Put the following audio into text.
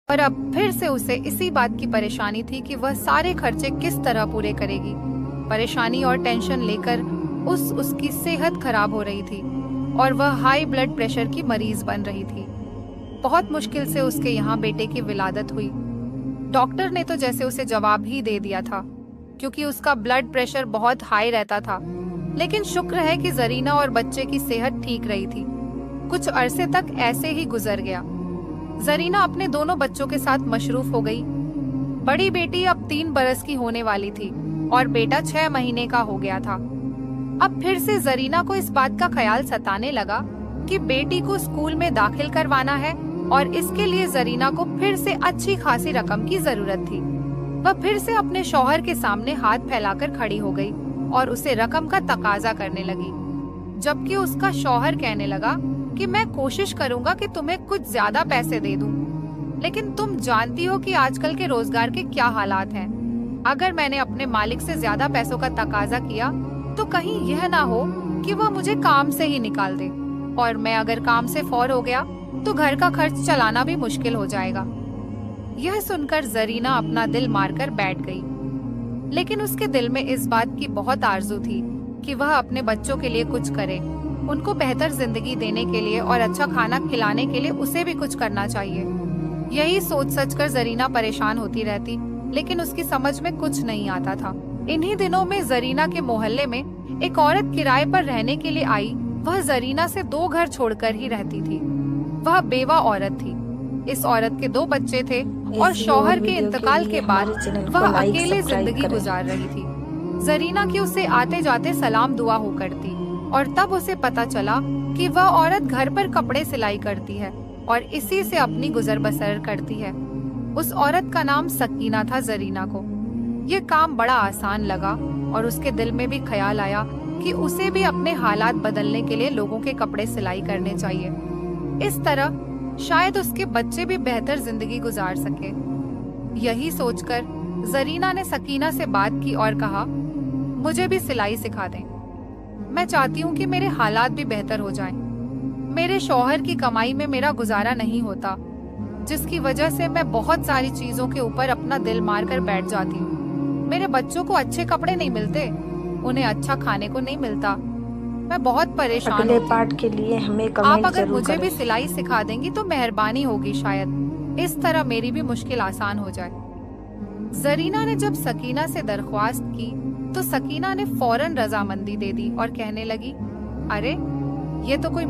और अब फिर से उसे इसी बात की परेशानी थी कि वह सारे खर्चे किस तरह पूरे करेगी। परेशानी और टेंशन लेकर उसकी सेहत खराब हो रही थी और वह हाई ब्लड प्रेशर की मरीज बन रही थी। बहुत मुश्किल से उसके यहाँ बेटे की विलादत हुई। डॉक्टर ने तो जैसे उसे जवाब ही दे दिया था, क्योंकि उसका ब्लड प्रेशर बहुत हाई रहता था। लेकिन शुक्र है कि जरीना और बच्चे की सेहत ठीक रही थी। कुछ अरसे तक ऐसे ही गुजर गया। जरीना अपने दोनों बच्चों के साथ मशरूफ हो गई। बड़ी बेटी अब 3 बरस की होने वाली थी और बेटा 6 महीने का हो गया था। अब फिर से जरीना को इस बात का ख्याल सताने लगा कि बेटी को स्कूल में दाखिल करवाना है और इसके लिए जरीना को फिर से अच्छी खासी रकम की जरूरत थी। वह फिर से अपने शौहर के सामने हाथ फैलाकर खड़ी हो गई और उसे रकम का तकाजा करने लगी, जबकि उसका शौहर कहने लगा कि मैं कोशिश करूंगा कि तुम्हें कुछ ज्यादा पैसे दे दूं, लेकिन तुम जानती हो कि आजकल के रोजगार के क्या हालात हैं। अगर मैंने अपने मालिक से ज्यादा पैसों का तकाजा किया तो कहीं यह ना हो कि वह मुझे काम से ही निकाल दे, और मैं अगर काम से फौर हो गया तो घर का खर्च चलाना भी मुश्किल हो जाएगा। यह सुनकर जरीना अपना दिल मारकर बैठ गई, लेकिन उसके दिल में इस बात की बहुत आरज़ू थी कि वह अपने बच्चों के लिए कुछ करे। उनको बेहतर जिंदगी देने के लिए और अच्छा खाना खिलाने के लिए उसे भी कुछ करना चाहिए। यही सोच सोचकर जरीना परेशान होती रहती, लेकिन उसकी समझ में कुछ नहीं आता था। इन्हीं दिनों में जरीना के मोहल्ले में एक औरत किराए पर रहने के लिए आई। वह जरीना से 2 घर छोड़कर ही रहती थी। वह बेवा औरत थी। इस औरत के 2 बच्चे थे और शौहर के इंतकाल के बाद वह अकेले जिंदगी गुजार रही थी। जरीना की उसे आते जाते सलाम दुआ हो करती, और तब उसे पता चला कि वह औरत घर पर कपड़े सिलाई करती है और इसी से अपनी गुजर बसर करती है। उस औरत का नाम सकीना था। जरीना को ये काम बड़ा आसान लगा और उसके दिल में भी ख्याल आया कि उसे भी अपने हालात बदलने के लिए लोगों के कपड़े सिलाई करने चाहिए। इस तरह शायद उसके बच्चे भी बेहतर जिंदगी गुजार सके। यही सोचकर जरीना ने सकीना से बात की और कहा, मुझे भी सिलाई सिखा दें। मैं चाहती हूँ कि मेरे हालात भी बेहतर हो जाएं। मेरे शौहर की कमाई में मेरा गुजारा नहीं होता, जिसकी वजह से मैं बहुत सारी चीजों के ऊपर अपना दिल मार कर बैठ जाती हूँ। मेरे बच्चों को अच्छे कपड़े नहीं मिलते, उन्हें अच्छा खाने को नहीं मिलता। मैं बहुत परेशान अगले होती हूँ। पार्ट के लिए हमें आप कमेंट अगर जरूर मुझे भी करें। सिलाई सिखा देंगी तो मेहरबानी होगी, शायद इस तरह मेरी भी मुश्किल आसान हो जाए। जरीना ने जब सकीना से दरख्वास्त की तो सकीना ने फौरन रजामंदी दे दी और कहने लगी, अरे ये तो कोई